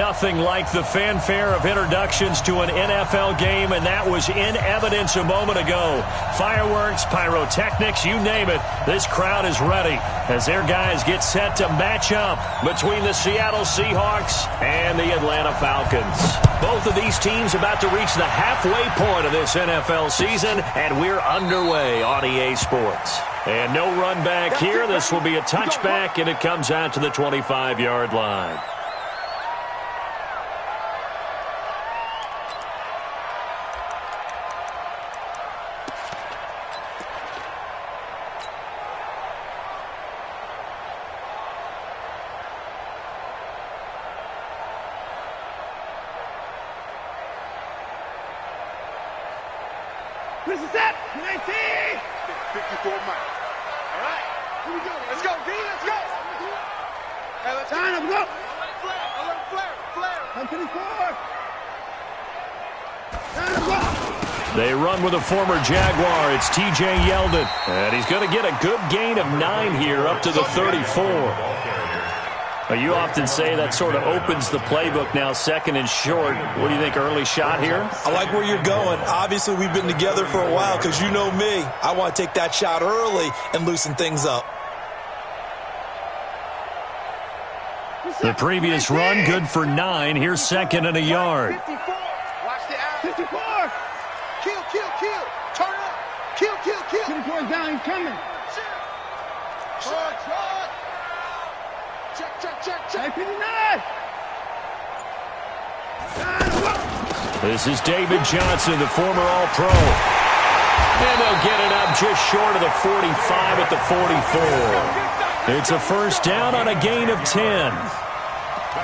Nothing like the fanfare of introductions to an NFL game, and that was in evidence a moment ago. Fireworks, pyrotechnics, you name it. This crowd is ready as their guys get set to match up between the Seattle Seahawks and the Atlanta Falcons. Both of these teams about to reach the halfway point of this NFL season, and we're underway on EA Sports. And no run back here. This will be a touchback, and it comes out to the 25-yard line. This is it. 19. 54 Mike. All right. Here we go. Let's go, D. Let's go. Hey, let's go. Flare. 24. They run with a former Jaguar. It's T.J. Yeldon. And he's going to get a good gain of 9 here up to the 34. You often say that sort of opens the playbook now, second and short. What do you think, early shot here? I like where you're going. Obviously, we've been together for a while because you know me. I want to take that shot early and loosen things up. The previous run, good for 9. Here's second and a yard. 54. Watch the out. 54. Kill. Turn up. Kill. 54 down. He's coming. Shot. Check. 59. This is David Johnson, the former All-Pro. And they'll get it up just short of the 45 at the 44. It's a first down on a gain of 10.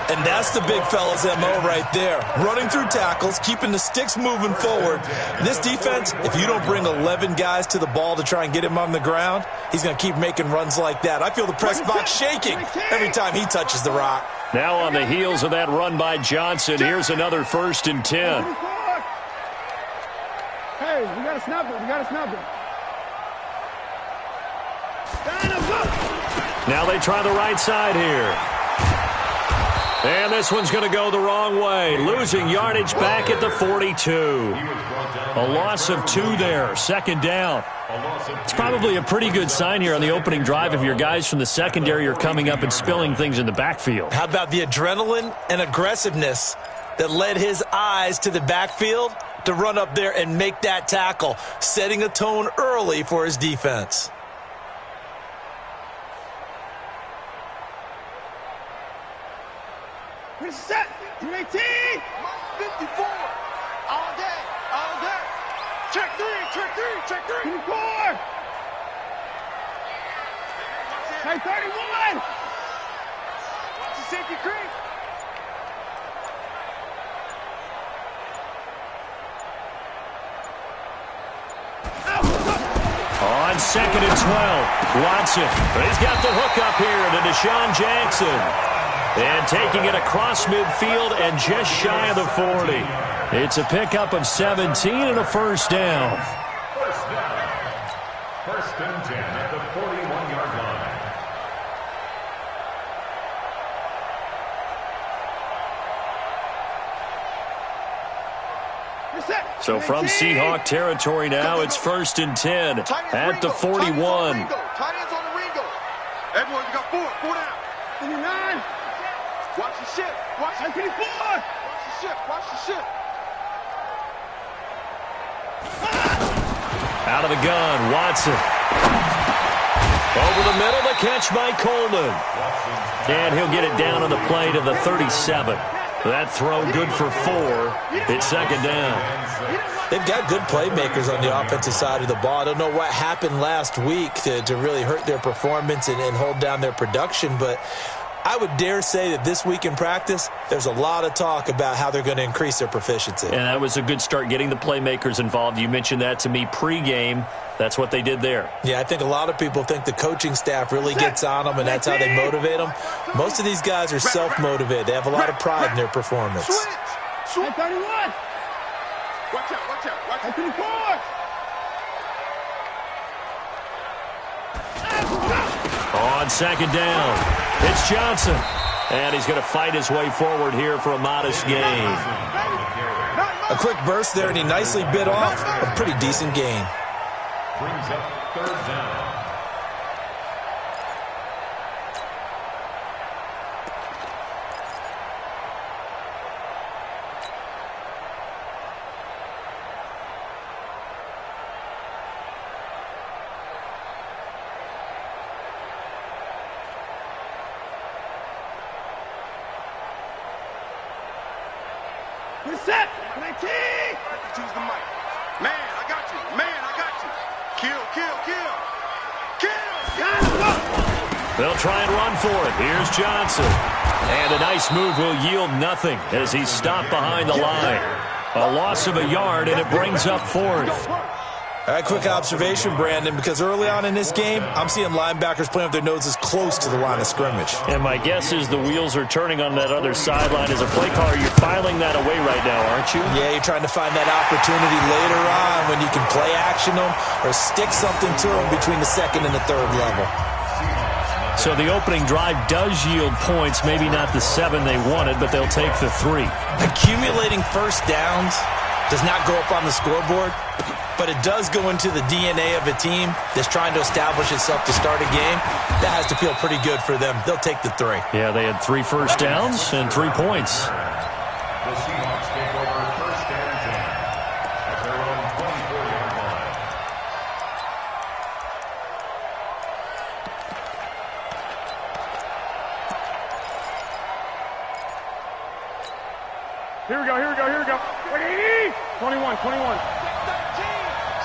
And that's the big fella's MO right there. Running through tackles, keeping the sticks moving forward. This defense, if you don't bring 11 guys to the ball to try and get him on the ground, he's going to keep making runs like that. I feel the press box shaking every time he touches the rock. Now on the heels of that run by Johnson, here's another first and 10. Hey, we got to snap it. Now they try the right side here. And this one's going to go the wrong way. Losing yardage back at the 42. A loss of 2 there. Second down. It's probably a pretty good sign here on the opening drive if your guys from the secondary are coming up and spilling things in the backfield. How about the adrenaline and aggressiveness that led his eyes to the backfield to run up there and make that tackle, setting a tone early for his defense. Set. 18. 54. All day. Check three. 24. Hey, 31. Watch the safety creep. On second and 12, Watson. He's got the hook up here to Deshaun Jackson. And taking it across midfield and just shy of the 40. It's a pickup of 17 and a first down. First and 10 at the 41-yard line. So from Seahawk territory now, it's first and 10 at the 41. Tight ends on the Ringo. Everyone, you got 4 down. 29. Watch the shift. Watch the 54. Watch the shift. Out of the gun, Watson. Over the middle, the catch by Coleman. And he'll get it down on the play to the 37. That throw good for 4. It's second down. They've got good playmakers on the offensive side of the ball. I don't know what happened last week to really hurt their performance and hold down their production, but I would dare say that this week in practice, there's a lot of talk about how they're going to increase their proficiency. And that was a good start, getting the playmakers involved. You mentioned that to me pregame. That's what they did there. Yeah, I think a lot of people think the coaching staff really gets on them, and that's how they motivate them. Most of these guys are self-motivated. They have a lot of pride in their performance. Switch. 31. Watch out. 24. On second down, it's Johnson. And he's going to fight his way forward here for a modest gain. A quick burst there, and he nicely bit off a pretty decent gain. Brings up third down. Reset! 19! Choose the mic. Man, I got you. Man, I got you. Kill, kill, kill. Kill! They'll try and run for it. Here's Johnson. And a nice move will yield nothing as he's stopped behind the line. A loss of a yard, and it brings up fourth. All right, quick observation, Brandon, because early on in this game, I'm seeing linebackers playing with their noses close to the line of scrimmage. And my guess is the wheels are turning on that other sideline. As a play caller, you're filing that away right now, aren't you? Yeah, you're trying to find that opportunity later on when you can play action them or stick something to them between the second and the third level. So the opening drive does yield points, maybe not the 7 they wanted, but they'll take the 3. Accumulating first downs does not go up on the scoreboard, but it does go into the DNA of a team that's trying to establish itself to start a game. That has to feel pretty good for them. They'll take the 3. Yeah, they had 3 first downs and 3 points. The Seahawks take over first and 10 at their own 24-yard line. Here we go, here we go, here we go. 21, 21.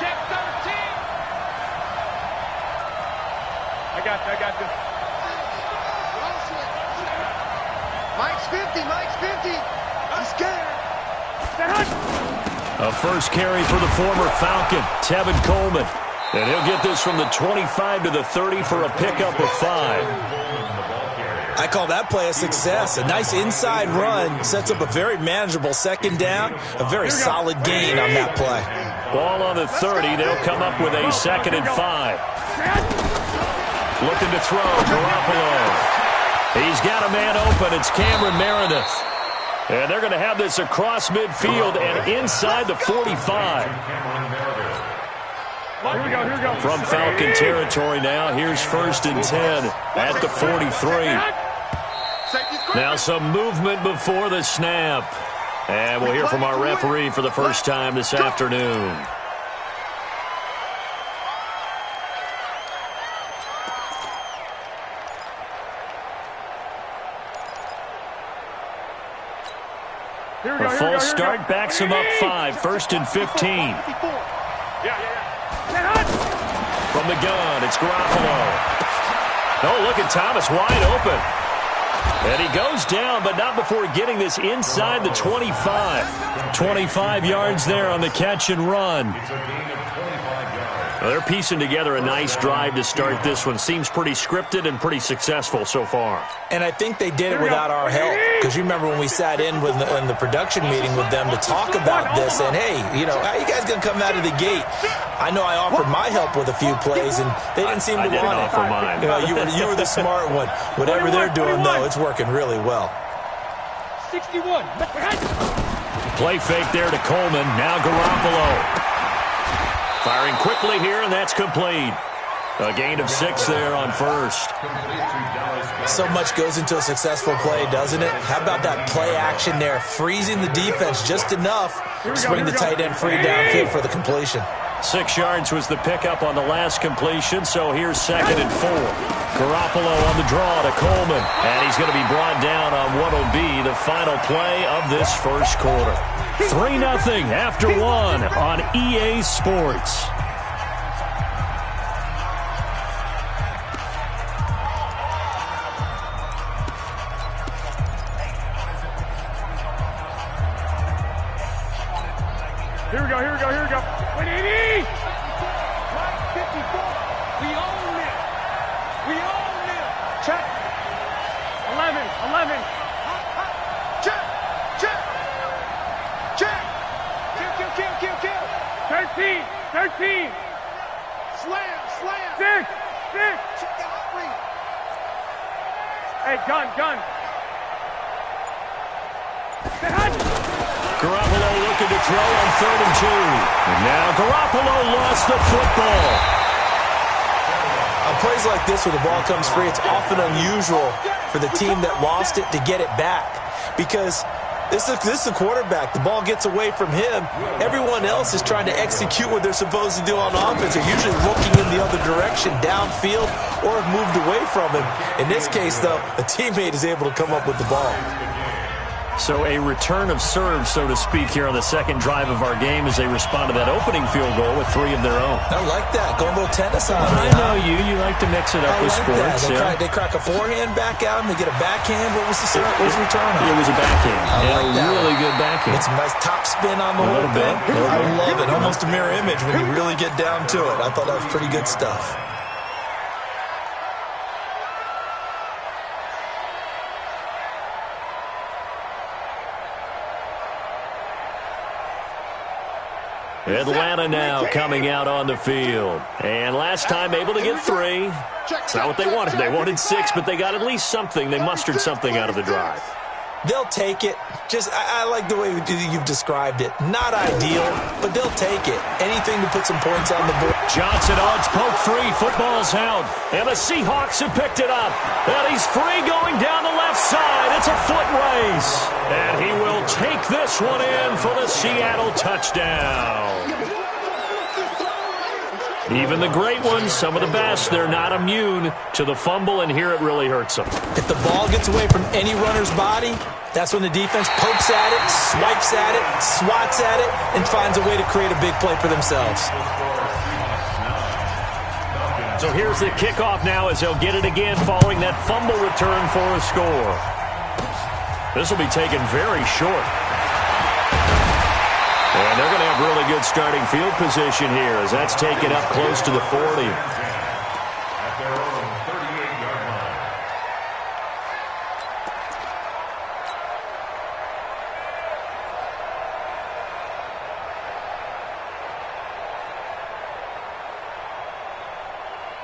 Check 13. I got this. Mike's 50, Mike's 50. I'm scared. A first carry for the former Falcon, Tevin Coleman. And he'll get this from the 25 to the 30 for a pickup of 5. I call that play a success. A nice inside run sets up a very manageable second down, a very solid gain on that play. Ball on the 30. They'll come up with a 2nd and 5. Looking to throw, Garoppolo. He's got a man open. It's Cameron Meredith. And they're going to have this across midfield and inside the 45. Here we go. From Falcon territory now. Here's 1st and 10 at the 43. Now some movement before the snap. And we'll hear from our referee for the first time this afternoon. A false start backs him up 5. 1st and 15. From the gun, it's Garoppolo. Oh, look at Thomas wide open. And he goes down, but not before getting this inside the 25. 25 yards there on the catch and run. Well, they're piecing together a nice drive to start this one. Seems pretty scripted and pretty successful so far. And I think they did it without our help. Because you remember when we sat in the production meeting with them to talk about this, and hey, you know, how you guys going to come out of the gate? I know I offered my help with a few plays, and they didn't seem to want it. I didn't offer mine. You were the smart one. Whatever they're doing, though, it's working really well. 61. Play fake there to Coleman. Now Garoppolo. Firing quickly here, and that's complete. A gain of 6 there on 1st. So much goes into a successful play, doesn't it? How about that play action there? Freezing the defense just enough to bring the tight end free downfield for the completion. 6 yards was the pickup on the last completion, so here's 2nd and 4. Garoppolo on the draw to Coleman, and he's going to be brought down on what will be the final play of this first quarter. 3-0 after 1 on EA Sports. Here we go. 180! 54. We own it. Check. 11. Check. Kill. 13. Slam. 6. Hey, gun. Garoppolo looking to throw on 3rd and 2. And now Garoppolo lost the football. On plays like this where the ball comes free, it's often unusual for the team that lost it to get it back. Because this is the quarterback. The ball gets away from him. Everyone else is trying to execute what they're supposed to do on offense. They're usually looking in the other direction, downfield, or have moved away from him. In this case, though, a teammate is able to come up with the ball. So a return of serve, so to speak, here on the second drive of our game as they respond to that opening field goal with 3 of their own. I like that. Going a little tennis on me. I know you. You like to mix it up with sports. They crack a forehand back out and they get a backhand. What was the return on? It was a backhand. I like that. Really good backhand. It's a nice top spin on the whole thing. I love it. Almost a mirror image when you really get down to it. I thought that was pretty good stuff. Atlanta now coming out on the field. And last time able to get 3. It's not what they wanted. They wanted 6, but they got at least something. They mustered something out of the drive. They'll take it. I like the way you've described it. Not ideal, but they'll take it. Anything to put some points on the board. Johnson odds poke free. Football's out. And the Seahawks have picked it up. And he's free going down the left side. It's a foot race. And he will take this one in for the Seattle touchdown. Even the great ones, some of the best, they're not immune to the fumble, and here it really hurts them. If the ball gets away from any runner's body, that's when the defense pokes at it, swipes at it, swats at it, and finds a way to create a big play for themselves. So here's the kickoff now as they'll get it again following that fumble return for a score. This will be taken very short. And they're going to have really good starting field position here as that's taken up close to the 40. At their own 38-yard line.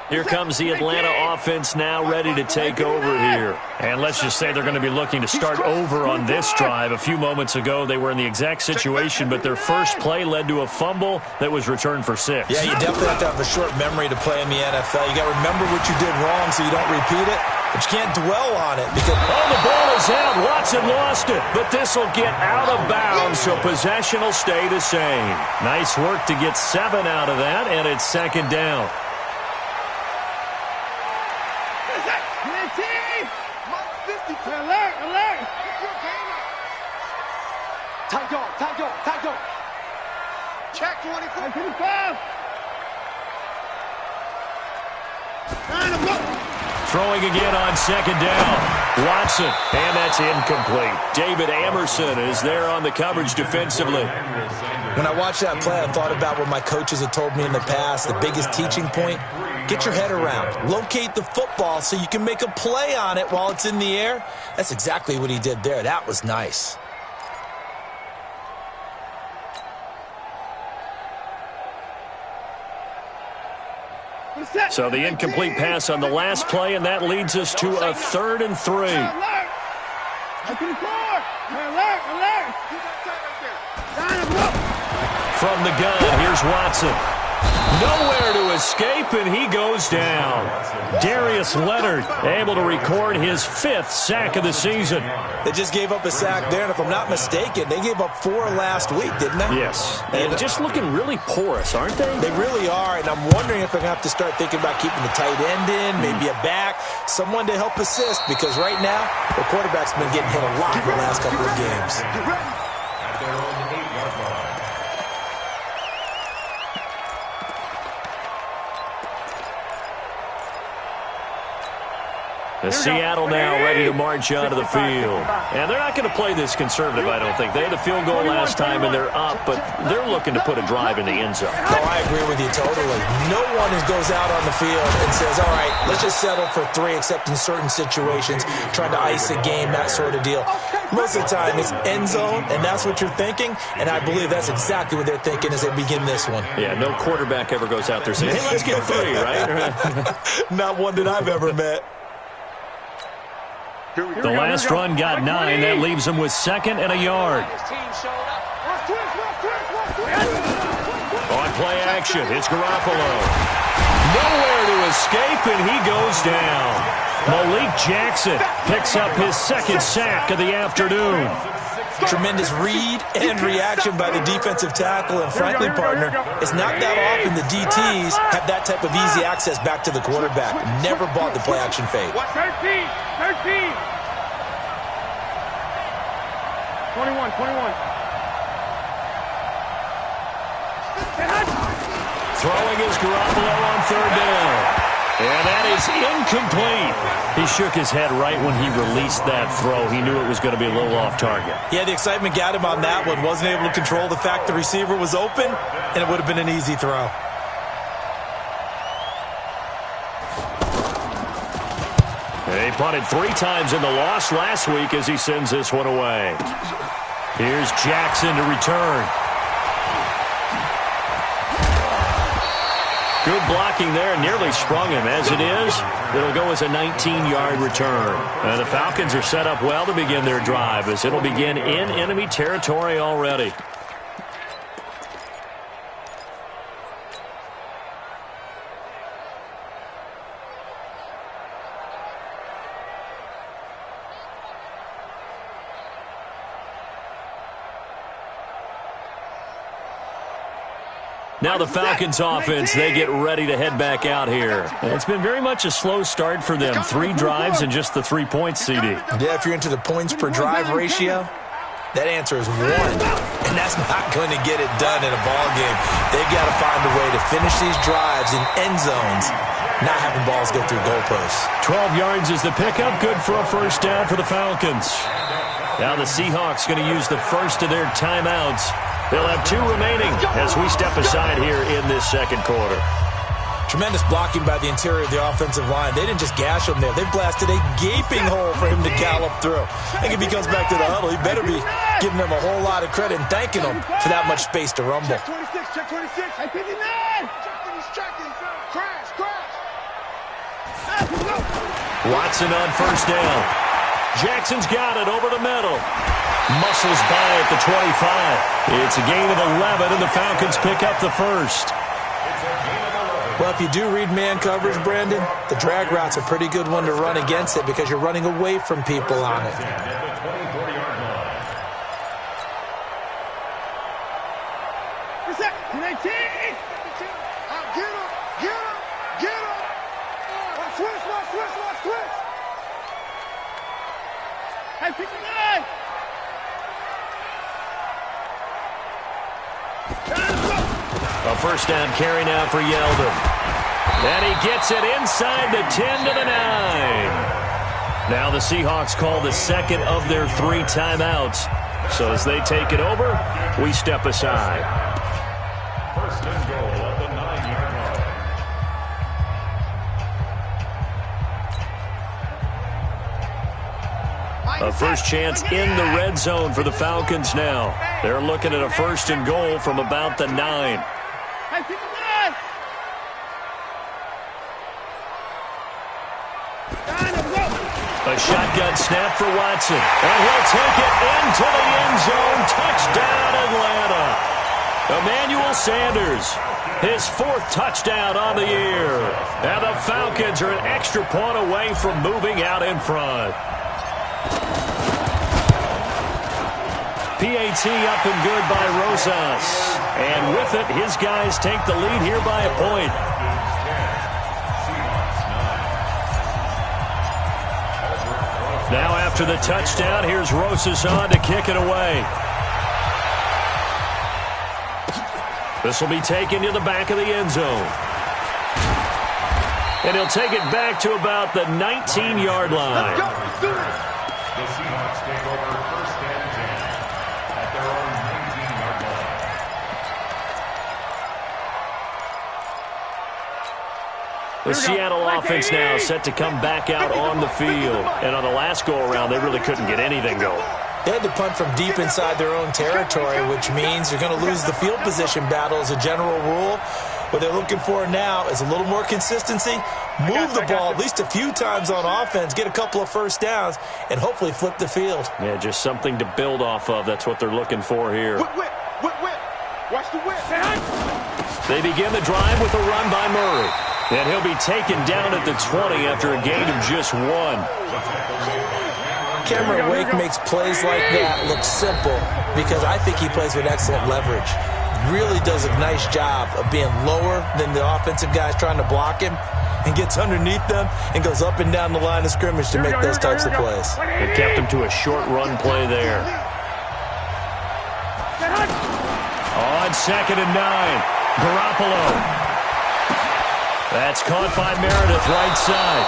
Here comes the Atlanta offense now ready to take over here. And let's just say they're going to be looking to start over on this drive. A few moments ago, they were in the exact situation, but their first play led to a fumble that was returned for 6. Yeah, you definitely have to have a short memory to play in the NFL. You got to remember what you did wrong so you don't repeat it, but you can't dwell on it. Because the ball is out. Watson lost it, but this will get out of bounds, so possession will stay the same. Nice work to get 7 out of that, and it's second down. Check 24. Throwing again on second down. Watson, and that's incomplete. David Amerson is there on the coverage defensively. When I watched that play, I thought about what my coaches had told me in the past. The biggest teaching point, get your head around. Locate the football so you can make a play on it while it's in the air. That's exactly what he did there. That was nice. So the incomplete pass on the last play, and that leads us to a 3rd and 3. From the gun, here's Watson. Nowhere to escape, and he goes down. Darius Leonard able to record his 5th sack of the season. They just gave up a sack there, and if I'm not mistaken, they gave up 4 last week, didn't they? Yes. And just looking really porous, aren't they? They really are, and I'm wondering if they're going to have to start thinking about keeping the tight end in, maybe a back, someone to help assist, because right now, the quarterback's been getting hit a lot in the last couple of games. At their own 8-yard line. The Seattle now ready to march onto the field. And they're not going to play this conservative, I don't think. They had a field goal last time, and they're up, but they're looking to put a drive in the end zone. No, I agree with you totally. No one goes out on the field and says, all right, let's just settle for 3, except in certain situations, trying to ice a game, that sort of deal. Most of the time, it's end zone, and that's what you're thinking, and I believe that's exactly what they're thinking as they begin this one. Yeah, no quarterback ever goes out there saying, hey, let's get 3, right? Not one that I've ever met. The last run got 9. That leaves them with 2nd and a yard. On play action, it's Garoppolo. Nowhere to escape, and he goes down. Malik Jackson picks up his 2nd sack of the afternoon. Tremendous read and reaction by the defensive tackle. And frankly, partner, it's not that often the DTs have that type of easy access back to the quarterback. Never bought the play action fade. 13. 21. Throwing is Garoppolo on 3rd down. And that is incomplete. He shook his head right when he released that throw. He knew it was going to be a little off target. Yeah, the excitement got him on that one. Wasn't able to control the fact the receiver was open, and it would have been an easy throw. He punted 3 times in the loss last week as he sends this one away. Here's Jackson to return. Good blocking there, nearly sprung him. As it is, it'll go as a 19-yard return. And the Falcons are set up well to begin their drive as it'll begin in enemy territory already. Now the Falcons offense, they get ready to head back out here. It's been very much a slow start for them. 3 drives and just the 3 points, CD. Yeah, if you're into the points per drive ratio, that answer is 1. And that's not going to get it done in a ball game. They've got to find a way to finish these drives in end zones, not having balls go through goalposts. 12 yards is the pickup. Good for a 1st down for the Falcons. Now the Seahawks going to use the first of their timeouts. They'll have 2 remaining as we step aside here in this 2nd quarter. Tremendous blocking by the interior of the offensive line. They didn't just gash him there. They blasted a gaping hole for him to gallop through. I think if he comes back to the huddle, he better be giving them a whole lot of credit and thanking them for that much space to rumble. Check 26. Hey, 59. Checking. Crash. Watson on 1st down. Jackson's got it over the middle. Muscles by at the 25. It's a gain of 11, and the Falcons pick up the 1st. Well, if you do read man coverage, Brandon, the drag route's a pretty good one to run against it because you're running away from people on it. Hey, 59. A 1st down carry now for Yeldon. And he gets it inside the 10 to the 9. Now the Seahawks call the 2nd of their 3 timeouts. So as they take it over, we step aside. 1st and goal at the 9-yard line. A 1st chance in the red zone for the Falcons now. They're looking at a 1st and goal from about the 9. A shotgun snap for Watson. And he'll take it into the end zone. Touchdown, Atlanta. Emmanuel Sanders, his 4th touchdown on the year. And the Falcons are an extra point away from moving out in front. PAT up and good by Rosas. And with it, his guys take the lead here by a point. Now after the touchdown, here's Rosas on to kick it away. This will be taken to the back of the end zone. And he'll take it back to about the 19-yard line. The Seahawks take over 1st and 10 at their own 19-yard line. The Seattle offense now set to come back out on the field. And on the last go-around, they really couldn't get anything going. They had to punt from deep inside their own territory, which means you're going to lose the field position battle as a general rule. What they're looking for now is a little more consistency, move the ball at least a few times on offense, get a couple of first downs, and hopefully flip the field. Yeah, just something to build off of. That's what they're looking for here. Whip. Watch the whip. They begin the drive with a run by Murray. And he'll be taken down at the 20 after a gain of just 1. Cameron Wake makes plays like that look simple because I think he plays with excellent leverage. Really does a nice job of being lower than the offensive guys trying to block him and gets underneath them and goes up and down the line of scrimmage to make those types of plays. It kept him to a short run play there. On 2nd and 9, Garoppolo. That's caught by Meredith, right side.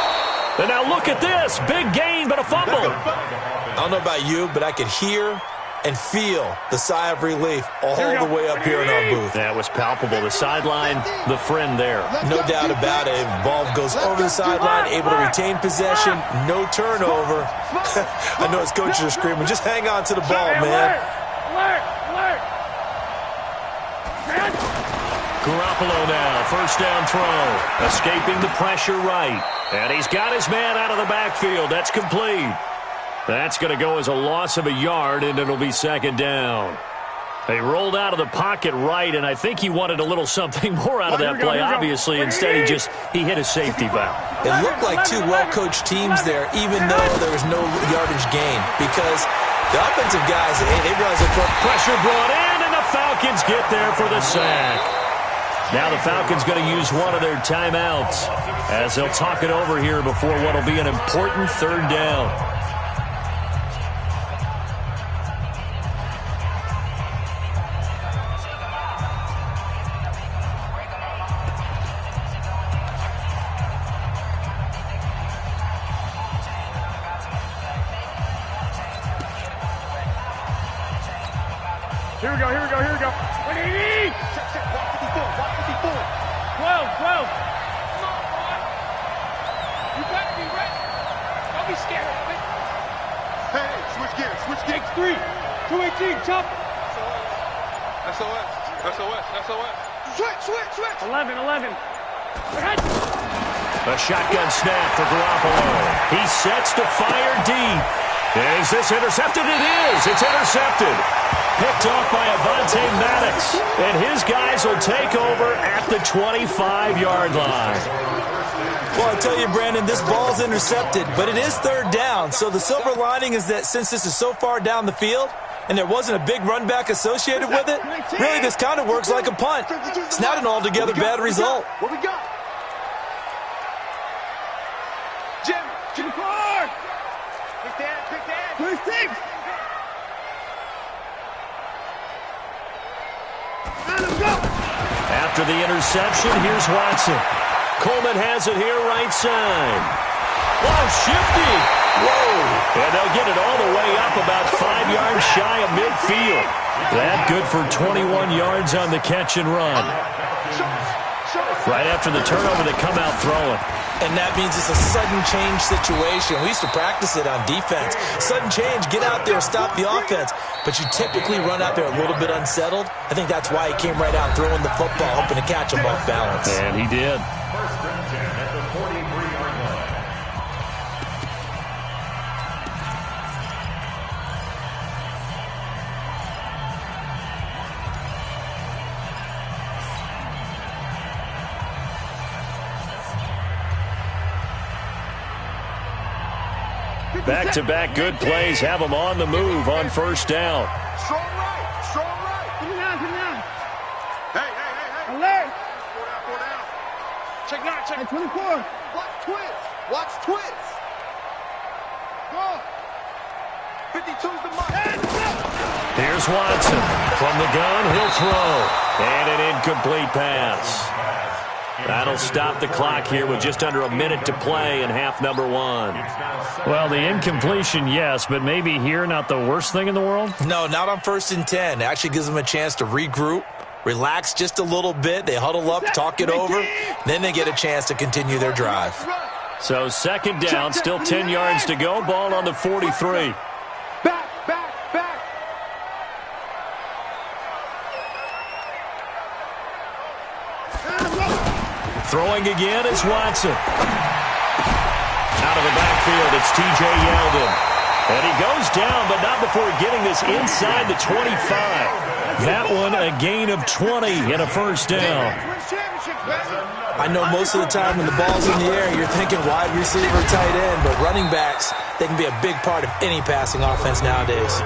And now look at this. Big gain, but a fumble. I don't know about you, but I could hear and feel the sigh of relief all the way up here in our booth. That was palpable. The sideline, the friend there. No doubt about it. Ball goes over the sideline, able to retain possession, no turnover. I know his coaches are screaming, just hang on to the ball, man. Garoppolo now, first down throw. Escaping the pressure right. And he's got his man out of the backfield. That's complete. That's going to go as a loss of a yard, and it'll be 2nd down. They rolled out of the pocket right, and I think he wanted a little something more out of that play, obviously. Instead, he hit a safety valve. It looked like two well-coached teams there, even though there was no yardage gain, because the offensive guys, they realize that pressure brought in, and the Falcons get there for the sack. Now the Falcons going to use one of their timeouts as they'll talk it over here before what will be an important 3rd down. Here we go. 180! 154. 12. You better be ready. Don't be scared of it. Hey, switch gears. X3. 218, chop. SOS. Switch. 11. A shotgun snap for Garoppolo. He sets to fire deep. Is this intercepted? It is. It's intercepted. Picked off by Avonte Maddox. And his guys will take over at the 25-yard line. Well, I tell you, Brandon, this ball's intercepted, but it is 3rd down. So the silver lining is that since this is so far down the field and there wasn't a big run back associated with it, really this kind of works like a punt. It's not an altogether bad result. What we got? Jim Clark! Quick dad. Where's Tiggs? After the interception, here's Watson. Coleman has it here right side. Whoa, shifty. Whoa. And they'll get it all the way up about 5 yards shy of midfield. That good for 21 yards on the catch and run. Right after the turnover, they come out throwing. And that means it's a sudden change situation. We used to practice it on defense. Sudden change, get out there, stop the offense. But you typically run out there a little bit unsettled. I think that's why he came right out throwing the football, hoping to catch him off balance. And he did. First and 10 at the 43-yard line. Back-to-back good plays have them on the move on first down. Strong right. Come down. Hey. Alert. 4 down. Check 24. Watch twins. Go. 52's the mark. Here's Watson. From the gun, he'll throw. And an incomplete pass. That'll stop the clock here with just under a minute to play in half number 1. Well, the incompletion, yes, but maybe here not the worst thing in the world? No, not on 1st and 10. It actually gives them a chance to regroup, relax just a little bit. They huddle up, talk it over. Then they get a chance to continue their drive. So 2nd down, still 10 yards to go. Ball on the 43. Back. Throwing again is Watson. Out of the backfield, it's T.J. Yeldon. And he goes down, but not before getting this inside the 25. That one a gain of 20 and a first down. I know most of the time when the ball's in the air, you're thinking wide receiver, tight end, but running backs, they can be a big part of any passing offense nowadays.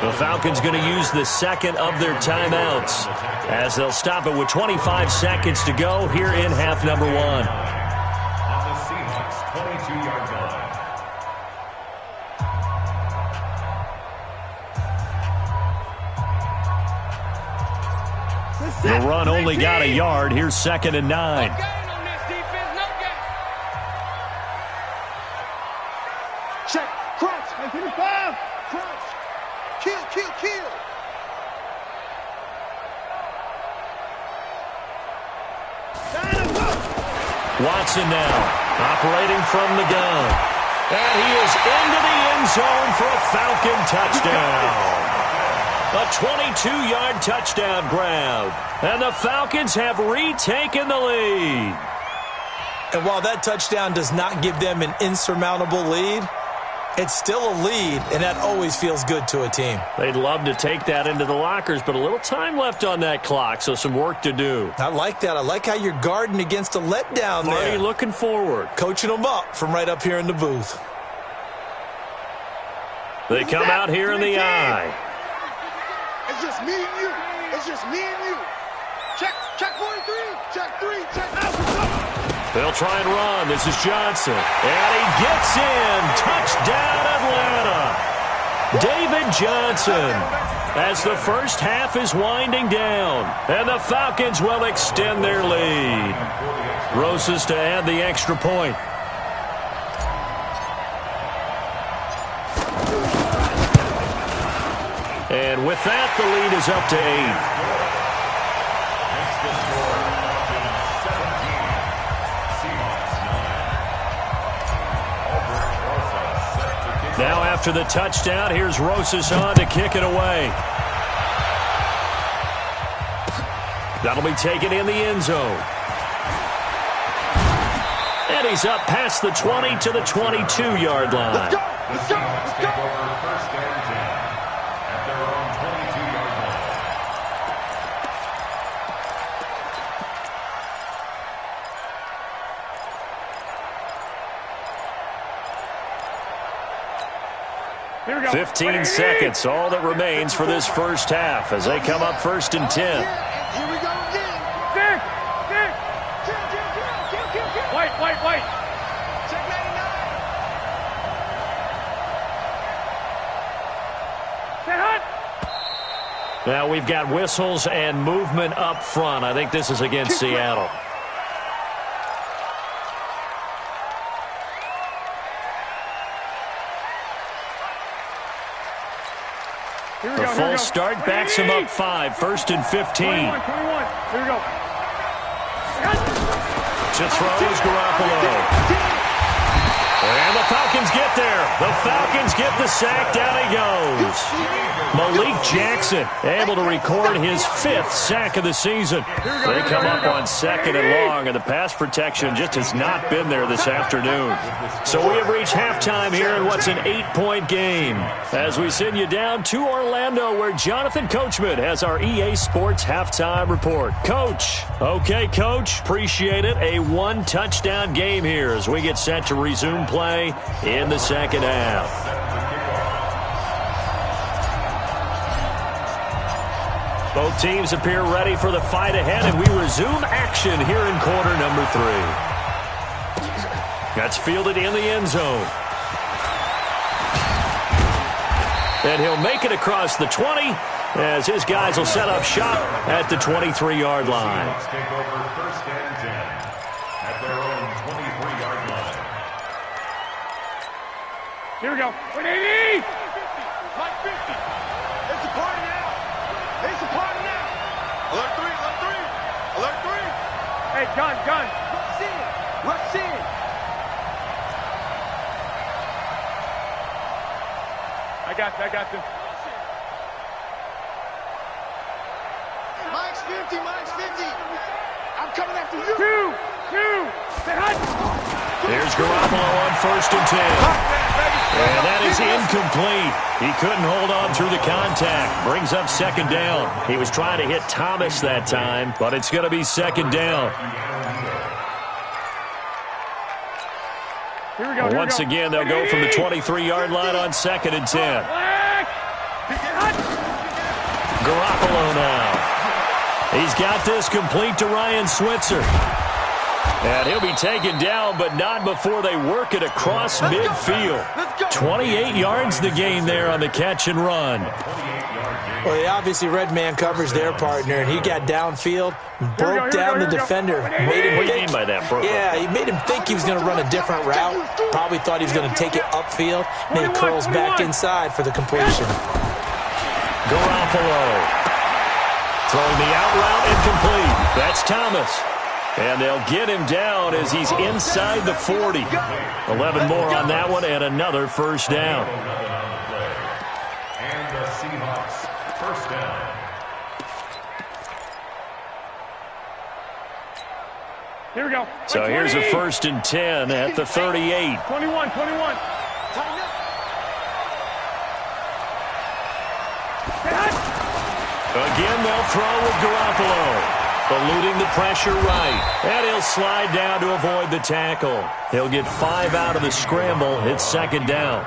The Falcons going to use the second of their timeouts as they'll stop it with 25 seconds to go here in half number 1. On the Seahawks 22-yard line. The run only got a yard. Here's 2nd and 9. Check. Crunch. 25. Crunch. Kill. Watson now operating from the gun. And he is into the end zone for a Falcon touchdown. A 22-yard touchdown grab. And the Falcons have retaken the lead. And while that touchdown does not give them an insurmountable lead, it's still a lead, and that always feels good to a team. They'd love to take that into the lockers, but a little time left on that clock, so some work to do. I like that. I like how you're guarding against a letdown there. Marty looking forward. Coaching them up from right up here in the booth. They come out here in the eye. It's just me and you. It's just me and you. Check 43. Check 3. Check out. They'll try and run. This is Johnson. And he gets in. Touchdown, Atlanta. David Johnson. As the first half is winding down. And the Falcons will extend their lead. Rosas to add the extra point. And with that, the lead is up to 8. Now after the touchdown, here's Rosas on to kick it away. That'll be taken in the end zone. And he's up past the 20 to the 22-yard line. Let's go. Take over 1st and 10 at their own 22-yard line. Here we go. 15 seconds, all that remains for this first half as they come up 1st and 10. Here we go again. Kill. Wait. Check 99. Set hut. Now we've got whistles and movement up front. I think this is against Seattle. The false start backs him up 5, 1st and 15. 21. Here we go. To throw is Garoppolo. And the Falcons get there. The Falcons get the sack. Down he goes. Malik Jackson able to record his 5th sack of the season. They come up on 2nd and long, and the pass protection just has not been there this afternoon. So we have reached halftime here in what's an 8-point game as we send you down to Orlando where Jonathan Coachman has our EA Sports halftime report. Coach. Okay, Coach. Appreciate it. A 1-touchdown game here as we get set to resume play in the second half. Both teams appear ready for the fight ahead, and we resume action here in quarter number 3. That's fielded in the end zone. And he'll make it across the 20 as his guys will set up shop at the 23-yard line. Take over 1st and 10 at their own 23-yard line. Here we go. 180. Mike 50. It's a party now. It's a party now. Alert 3. Alert 3. Hey, gun. Rush in. I got this. Mike's 50. I'm coming after you. 2. Here's Garoppolo on 1st and 10. And that is incomplete. He couldn't hold on through the contact. Brings up 2nd down. He was trying to hit Thomas that time, but it's going to be 2nd down. Once again, they'll go from the 23-yard line on 2nd and 10. Garoppolo now. He's got this complete to Ryan Switzer. And he'll be taken down, but not before they work it across midfield. 28 yards the gain there on the catch and run. Well, they obviously read man coverage their partner, and he got downfield, broke down the defender. What do you mean by that, bro? Yeah, he made him think he was going to run a different route. Probably thought he was going to take it upfield, and then he curls back inside for the completion. Garoppolo throwing the out route incomplete. That's Thomas. And they'll get him down as he's inside the 40. 11 more on that one and another 1st down. And the Seahawks, 1st down. Here we go. So here's a 1st and 10 at the 38. 21. Again, they'll throw with Garoppolo. Eluding the pressure right. And he'll slide down to avoid the tackle. He'll get 5 out of the scramble. It's 2nd down.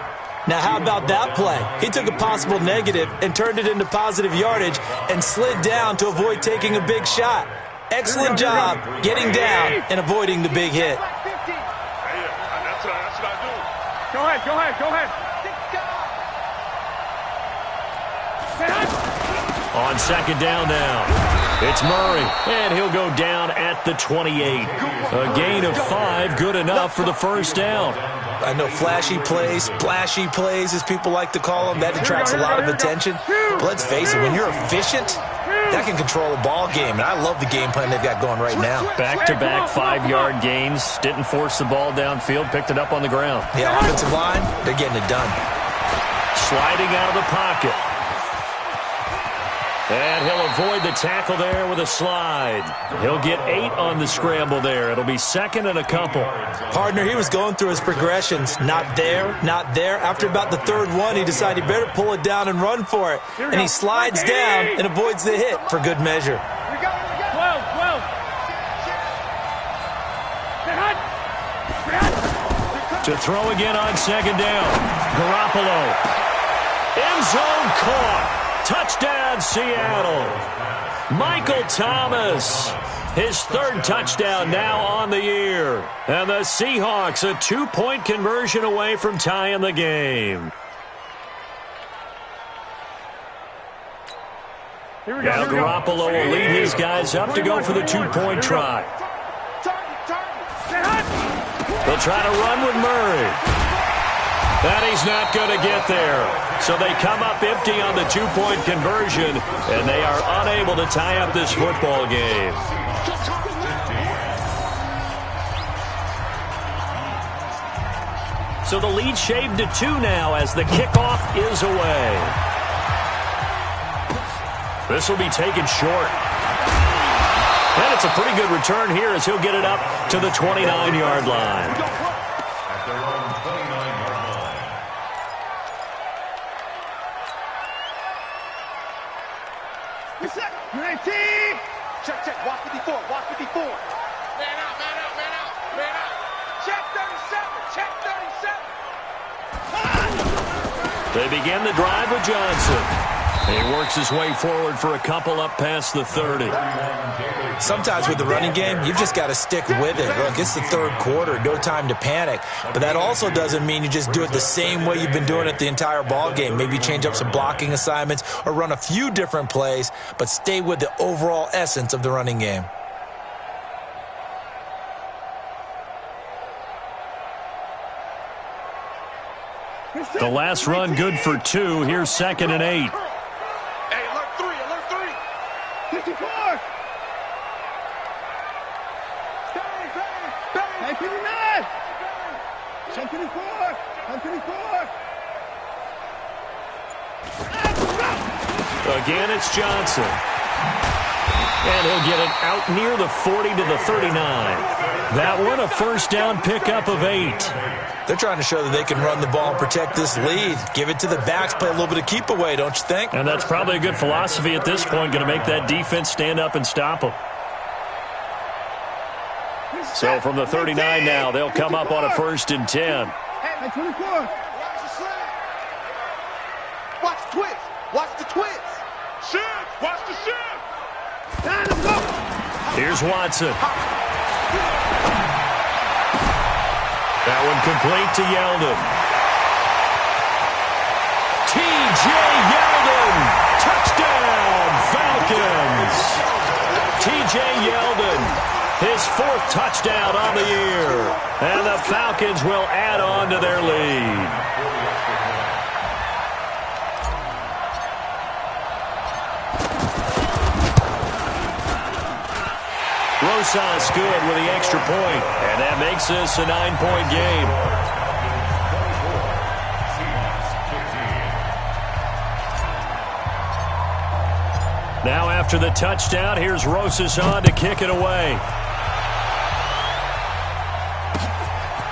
Now, how about that play? He took a possible negative and turned it into positive yardage and slid down to avoid taking a big shot. Excellent job getting down and avoiding the big hit. That's what I do. Go ahead. On 2nd down now. It's Murray, and he'll go down at the 28. A gain of 5, good enough for the 1st down. I know flashy plays, splashy plays, as people like to call them, that attracts a lot of attention. But let's face it, when you're efficient, that can control a ball game, and I love the game plan they've got going right now. Back-to-back 5-yard gains. Didn't force the ball downfield, picked it up on the ground. Yeah, offensive line, they're getting it done. Sliding out of the pocket. And he'll avoid the tackle there with a slide. He'll get 8 on the scramble there. It'll be 2nd and a couple. Partner, he was going through his progressions. Not there, not there. After about the 3rd one, he decided he better pull it down and run for it. And he slides down and avoids the hit for good measure. 12. To throw again on 2nd down. Garoppolo. End zone caught. Touchdown, Seattle. Michael Thomas, his 3rd touchdown now on the year. And the Seahawks a 2-point conversion away from tying the game. Now Garoppolo will lead his guys up to go for the 2-point try. They'll try to run with Murray. And he's not going to get there. So they come up empty on the 2-point conversion, and they are unable to tie up this football game. So the lead shaved to 2 now as the kickoff is away. This will be taken short. And it's a pretty good return here as he'll get it up to the 29-yard line. At their own 29-yard line. Reset. 19. Check. Walk 54. Man out. Check 37. They begin the drive with Johnson. He works his way forward for a couple up past the 30. Sometimes with the running game, you've just got to stick with it. Look, it's the 3rd quarter, no time to panic. But that also doesn't mean you just do it the same way you've been doing it the entire ball game. Maybe change up some blocking assignments or run a few different plays, but stay with the overall essence of the running game. The last run good for 2. Here's 2nd and 8. Hey, alert 3. 54. Hey, 59. 1024. 1024. Again, it's Johnson. And he'll get it out near the 40 to the 39. That one, a first down pickup of 8. They're trying to show that they can run the ball and protect this lead. Give it to the backs, play a little bit of keep away, don't you think? And that's probably a good philosophy at this point, going to make that defense stand up and stop them. So from the 39 now, they'll come up on a 1st and 10. Hey, 24. Watch the twist. Watch the twist. Shift. Watch the shift. Time to go. Here's Watson. That one complete to Yeldon. T.J. Yeldon. Touchdown, Falcons. T.J. Yeldon, his 4th touchdown on the year. And the Falcons will add on to their lead. Rosas good with the extra point, and that makes this a 9-point game. Now after the touchdown, here's Rosas on to kick it away.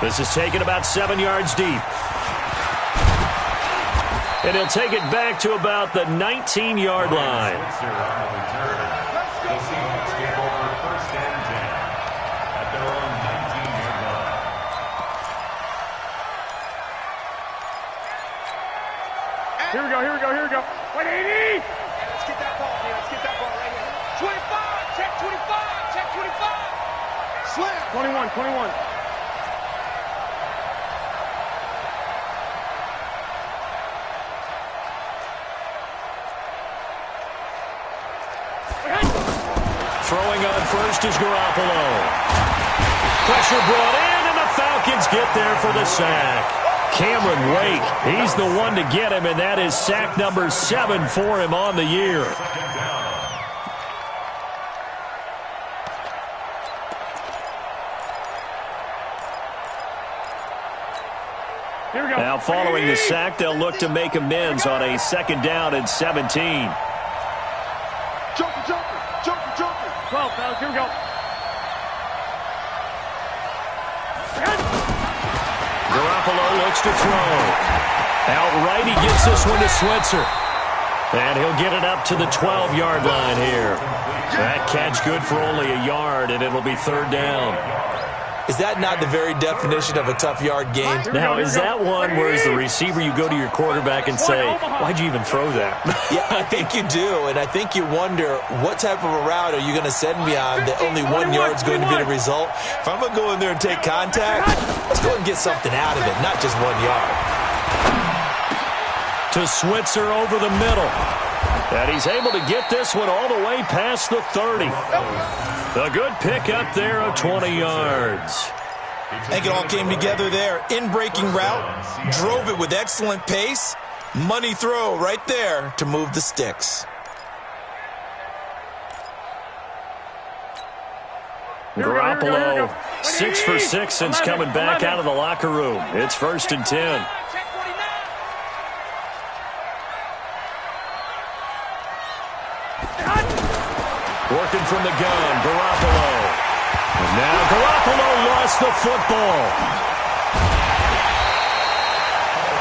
This is taken about 7 yards deep. And he'll take it back to about the 19-yard line. The Seahawks take over 1st and 10 at their own 19-yard line. Here we go, here we go, here we go. 180! Let's get that ball, man. Let's get that ball right here. 25! Check 25! Check 25! Slam! 21, 21. Throwing on first is Garoppolo. Pressure brought in, and the Falcons get there for the sack. Cameron Wake, he's the one to get him, and that is sack number 7 for him on the year. Here we go. Now following the sack, they'll look to make amends on a 2nd down and 17. Joker, Joker, Joker, Joker. 12, fellas, here we go. Garoppolo looks to throw. Outright, he gets this one to Switzer. And he'll get it up to the 12-yard line here. That catch good for only a yard, and it'll be 3rd down. Is that not the very definition of a tough yard game? Now, is that one where as the receiver you go to your quarterback and say, why'd you even throw that? Yeah, I think you do, and I think you wonder what type of a route are you going to send me on that only 1 yard's going to be the result? If I'm going to go in there and take contact, let's go and get something out of it, not just 1 yard. To Switzer over the middle. And he's able to get this one all the way past the 30. A good pick up there of 20 yards. I think it all came together there. In-breaking route, drove it with excellent pace. Money throw right there to move the sticks. Garoppolo, 6 for 6 since coming back out of the locker room. It's 1st and 10. Working from the gun, Garoppolo. And now Garoppolo lost the football.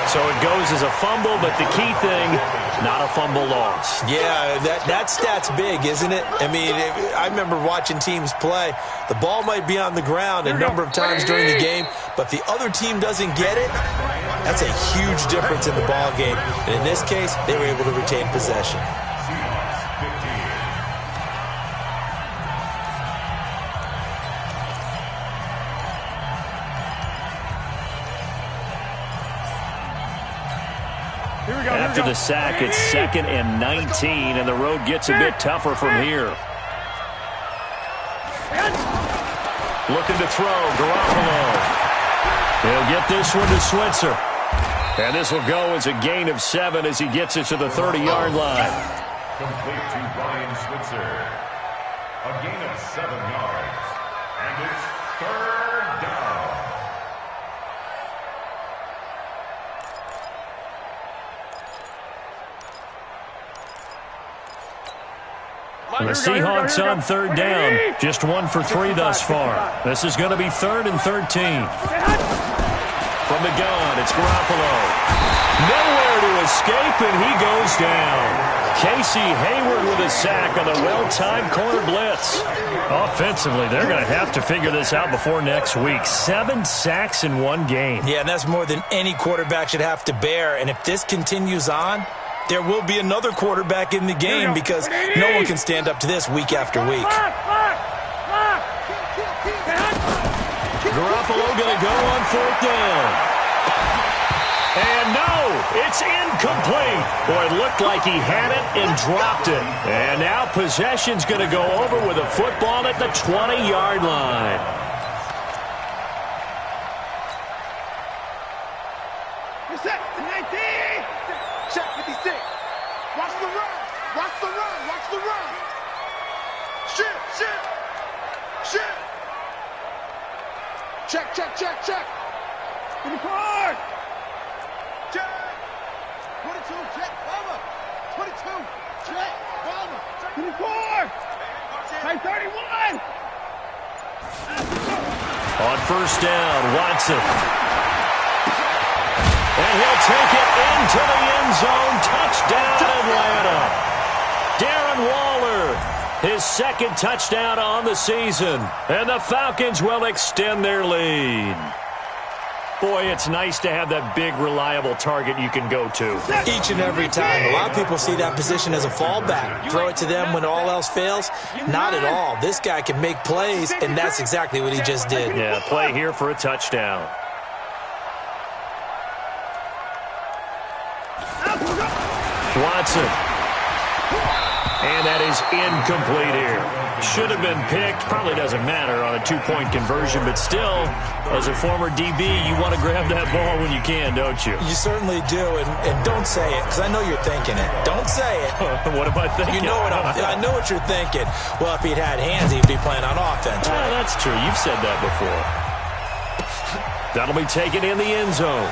So it goes as a fumble, but the key thing, not a fumble loss. Yeah, that stat's big, isn't it? I mean, I remember watching teams play. The ball might be on the ground a number of times during the game, but the other team doesn't get it. That's a huge difference in the ball game. And in this case, they were able to retain possession. After the sack, it's 2nd and 19, and the road gets a bit tougher from here. Looking to throw, Garoppolo. He'll get this one to Switzer. And this will go as a gain of 7 as he gets it to the 30-yard line. Complete to Ryan Switzer. A gain of 7 yards. And it's 3rd down. And the Seahawks on third down. Just 1 for 3 thus far. This is going to be 3rd and 13. From the gun, it's Garoppolo. Nowhere to escape, and he goes down. Casey Hayward with a sack on the well-timed corner blitz. Offensively, they're going to have to figure this out before next week. 7 sacks in 1 game. Yeah, and that's more than any quarterback should have to bear. And if this continues on, there will be another quarterback in the game because no one can stand up to this week after week. Garoppolo going to go on 4th down. And no, it's incomplete. Boy, it looked like he had it and dropped it. And now possession's going to go over with a football at the 20-yard line. You're set. 19. Check 56. Watch the run. Watch the run. Watch the run. Shit. Check. In the car. Check. 22. Check. Over. 22. Check. Over. In the car. High 31. On 1st down, Watson. And he'll take it into the end zone. Touchdown, Atlanta. Darren Waller, his 2nd touchdown on the season. And the Falcons will extend their lead. Boy, it's nice to have that big, reliable target you can go to. Each and every time. A lot of people see that position as a fallback. Throw it to them when all else fails. Not at all. This guy can make plays, and that's exactly what he just did. Yeah, play here for a touchdown. Watson. And that is incomplete here. Should have been picked. Probably doesn't matter on a 2-point conversion, but still, as a former DB, you want to grab that ball when you can, don't you? You certainly do, and don't say it, because I know you're thinking it. Don't say it. What am I thinking? You know what I know what you're thinking. Well, if he'd had hands, he'd be playing on offense, right? That's true. You've said that before. That'll be taken in the end zone.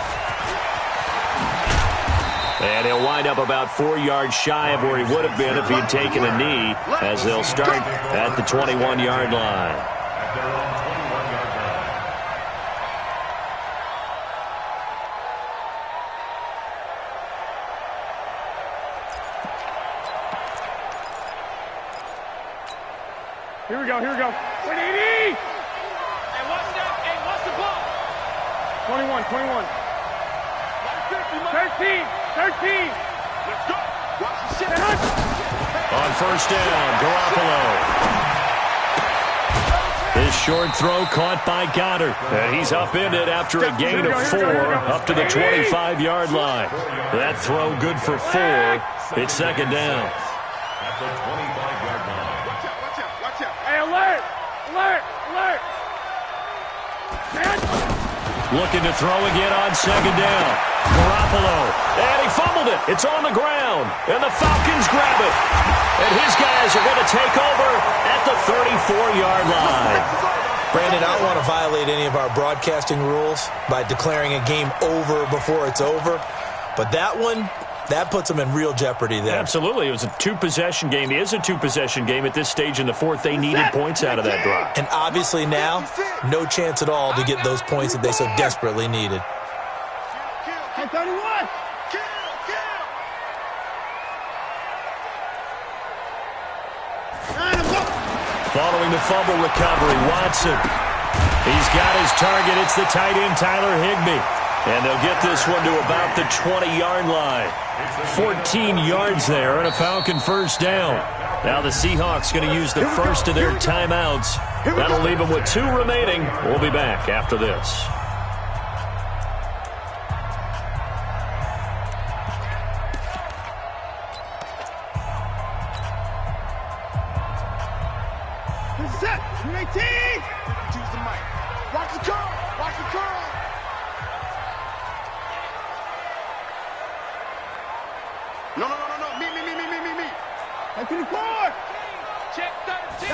And he'll wind up about 4 yards shy of where he would have been if he had taken a knee, as they'll start at the 21-yard line. Here we go. 180. Hey, watch that. Hey, watch the ball. 21. 13. Let's go. Watch the shit. On 1st down, Garoppolo. His short throw caught by Goddard. And he's upended after a gain of 4 up to the 25-yard line. That throw good for 4. It's 2nd down. At the 25-yard line. Watch out. Hey, alert. Looking to throw again on 2nd down. Garoppolo. And he fumbled it. It's on the ground. And the Falcons grab it. And his guys are going to take over at the 34-yard line. Brandon, I don't want to violate any of our broadcasting rules by declaring a game over before it's over. But that one, that puts them in real jeopardy there. Absolutely. It was a 2-possession game. It is a 2-possession game at this stage in the 4th. They needed points out of that drive. And obviously now, no chance at all to get those points that they so desperately needed. High 31. Following the fumble recovery, Watson. He's got his target. It's the tight end, Tyler Higbee. And they'll get this one to about the 20-yard line. 14 yards there and a Falcon 1st down. Now the Seahawks going to use the first of their timeouts. That'll leave them with 2 remaining. We'll be back after this. Set. 18. Choose the mic. Watch the curl. No. Me. Back to the core. Check 13.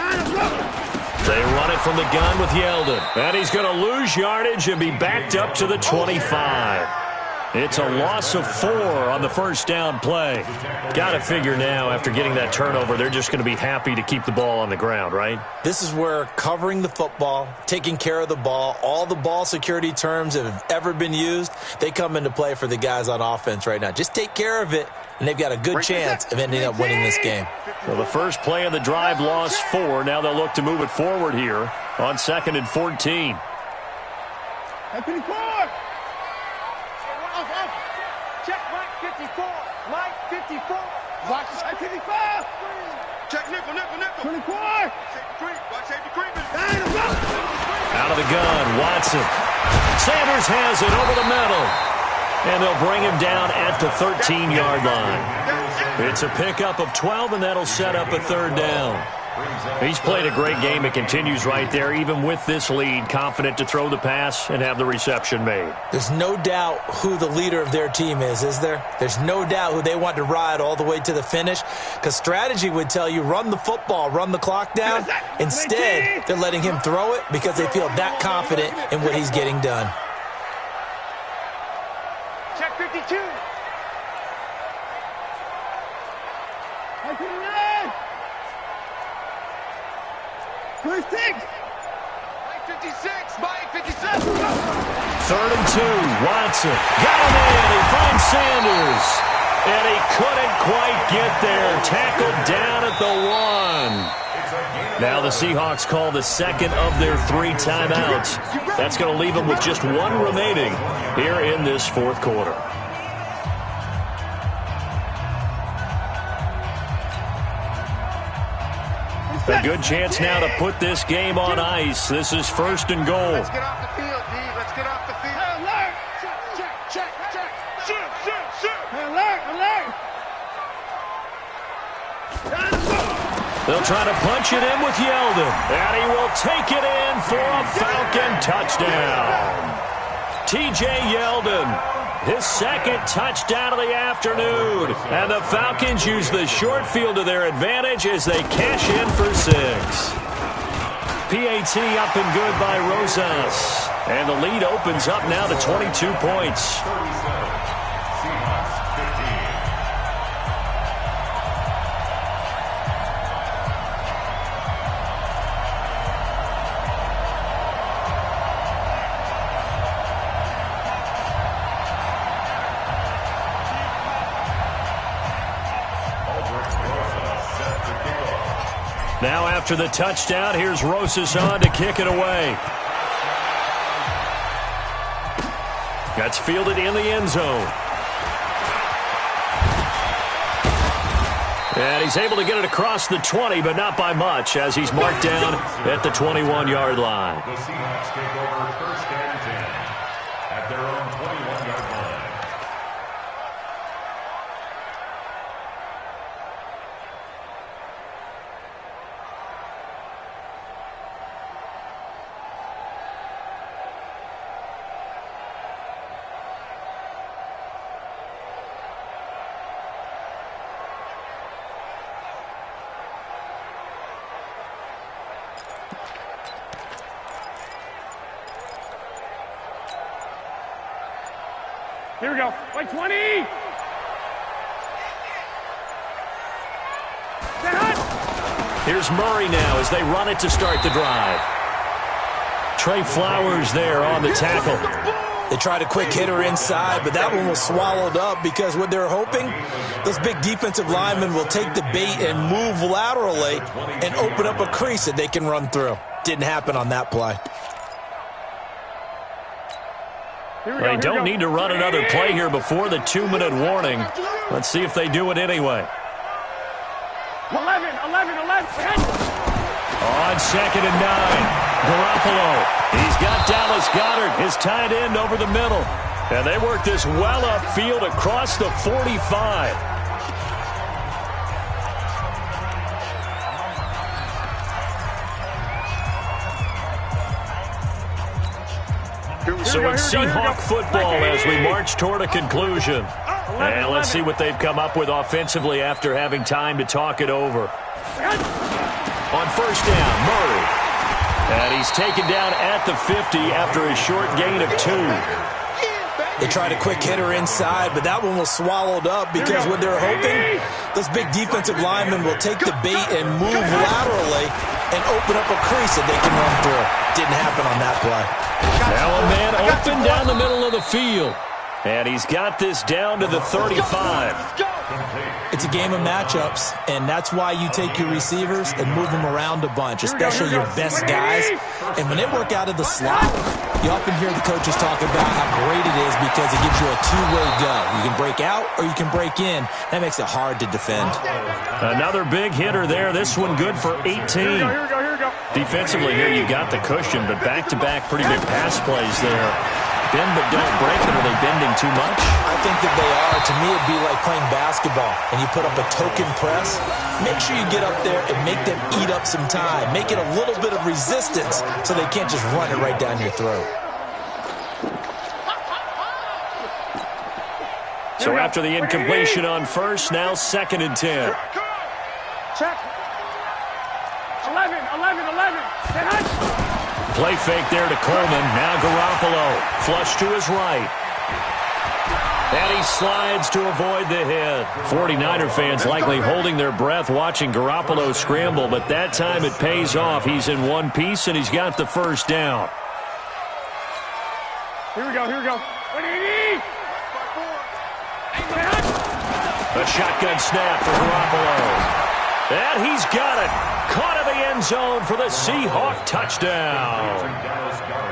They run it from the gun with Yeldon. And he's going to lose yardage and be backed up to the 25. It's a loss of 4 on the first down play. Got to figure now, after getting that turnover, they're just going to be happy to keep the ball on the ground, right? This is where covering the football, taking care of the ball, all the ball security terms that have ever been used, they come into play for the guys on offense right now. Just take care of it, and they've got a good chance of ending up winning this game. Well, the first play of the drive lost 4. Now they'll look to move it forward here on 2nd and 14. Check Mike 54. Mike 54. Watch check 55. Check nickel. 24. Watch safety creeping. Out of the gun, Watson. Sanders has it over the middle. And they'll bring him down at the 13-yard line. It's a pickup of 12, and that'll set up a 3rd down. He's played a great game. It continues right there, even with this lead, confident to throw the pass and have the reception made. There's no doubt who the leader of their team is there? There's no doubt who they want to ride all the way to the finish, because strategy would tell you run the football, run the clock down. Instead, they're letting him throw it because they feel that confident in what he's getting done. Check 52. 26. Mike 56. Mike 57. 3rd and 2. Watson got him in. He finds Sanders. And he couldn't quite get there. Tackled down at the 1. Now the Seahawks call the 2nd of their 3 timeouts. That's going to leave them with just 1 remaining here in this 4th quarter. A good chance now to put this game on ice. This is 1st and goal. Let's get off the field, D. Let's get off the field. Hey, alert! Check. Shoot. Hey, alert! They'll try to punch it in with Yeldon. And he will take it in for a Falcon touchdown. T.J. Yeldon. His 2nd touchdown of the afternoon. And the Falcons use the short field to their advantage as they cash in for 6. PAT up and good by Rosas. And the lead opens up now to 22 points. Now after the touchdown, here's Rosas on to kick it away. That's fielded in the end zone. And he's able to get it across the 20, but not by much, as he's marked down at the 21-yard line. The Seahawks take over 1st and 10 at their own 21-yard line. Here we go. Like 20. Here's Murray now as they run it to start the drive. Trey Flowers there on the tackle. They tried a quick hitter inside, but that one was swallowed up because what they're hoping, those big defensive linemen will take the bait and move laterally and open up a crease that they can run through. Didn't happen on that play. They don't need to run another play here before the 2-minute warning. Let's see if they do it anyway. 11. On 2nd and 9, Garoppolo. He's got Dallas Goedert, his tight end, over the middle. And they work this well upfield across the 45. So it's Seahawk football as we march toward a conclusion. And let's see what they've come up with offensively after having time to talk it over. On 1st down, Murray. And he's taken down at the 50 after a short gain of 2. They tried a quick hitter inside, but that one was swallowed up because what they're hoping, those big defensive linemen will take the bait and move laterally and open up a crease that they can run through. Didn't happen on that play. Now a man open down the middle of the field. And he's got this down to the 35. It's a game of matchups, and that's why you take your receivers and move them around a bunch, especially your best guys. And when they work out of the slot, you often hear the coaches talk about how great it is because it gives you a two-way go. You can break out or you can break in. That makes it hard to defend. Another big hitter there. This one good for 18. Here we go. Defensively here, you got the cushion, but back-to-back pretty big pass plays there. Bend but don't break it. Are they bending too much? I think that they are. To me, it'd be like playing basketball, and you put up a token press. Make sure you get up there and make them eat up some time. Make it a little bit of resistance so they can't just run it right down your throat. So after the incompletion on first, now 2nd and 10. Check. 11. Then hunt. Play fake there to Coleman. Now Garoppolo. Flush to his right. And he slides to avoid the hit. 49er fans likely holding their breath watching Garoppolo scramble, but that time it pays off. He's in one piece, and he's got the first down. Here we go. 180. A shotgun snap for Garoppolo. And he's got it. Caught in the end zone for the Seahawk touchdown.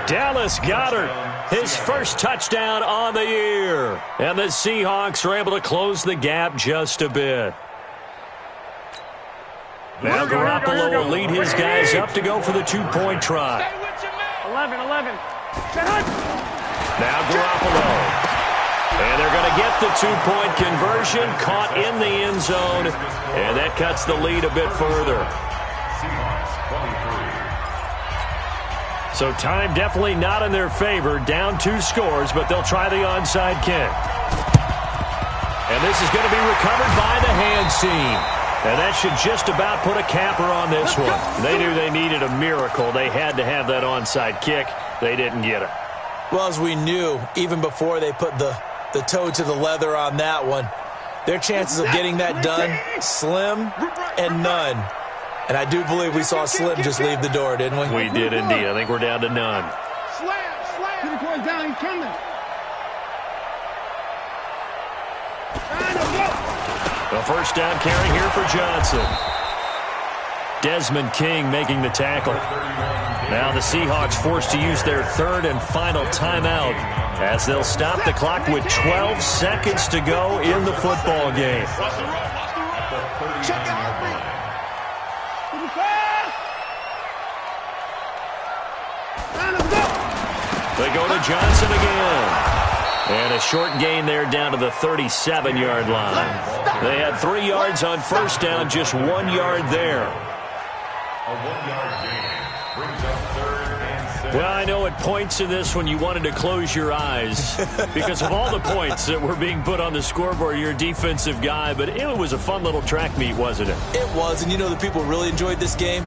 Dallas Goedert, his first touchdown on the year. And the Seahawks are able to close the gap just a bit. Now Garoppolo will lead his guys up to go for the two-point try. 11. Now Garoppolo. And they're going to get the two-point conversion, caught in the end zone, and that cuts the lead a bit further. So time definitely not in their favor. Down 2 scores, but they'll try the onside kick. And this is going to be recovered by the hands team. And that should just about put a capper on this one. They knew they needed a miracle. They had to have that onside kick. They didn't get it. Well, as we knew, even before they put the toe to the leather on that one, their chances of getting that done, slim and none. And I do believe we saw Slim just leave the door, didn't we? We did indeed. I think we're down to none. Slam. 2 points down. He's coming. The first down carry here for Johnson. Desmond King making the tackle. Now the Seahawks forced to use their 3rd and final timeout as they'll stop the clock with 12 seconds to go in the football game. They go to Johnson again. And a short gain there down to the 37-yard line. They had 3 yards on first down, just 1 yard there. A 1-yard gain brings up 3rd and 6. Well, I know at points in this one you wanted to close your eyes because of all the points that were being put on the scoreboard. You're a defensive guy, but it was a fun little track meet, wasn't it? It was, and you know the people really enjoyed this game.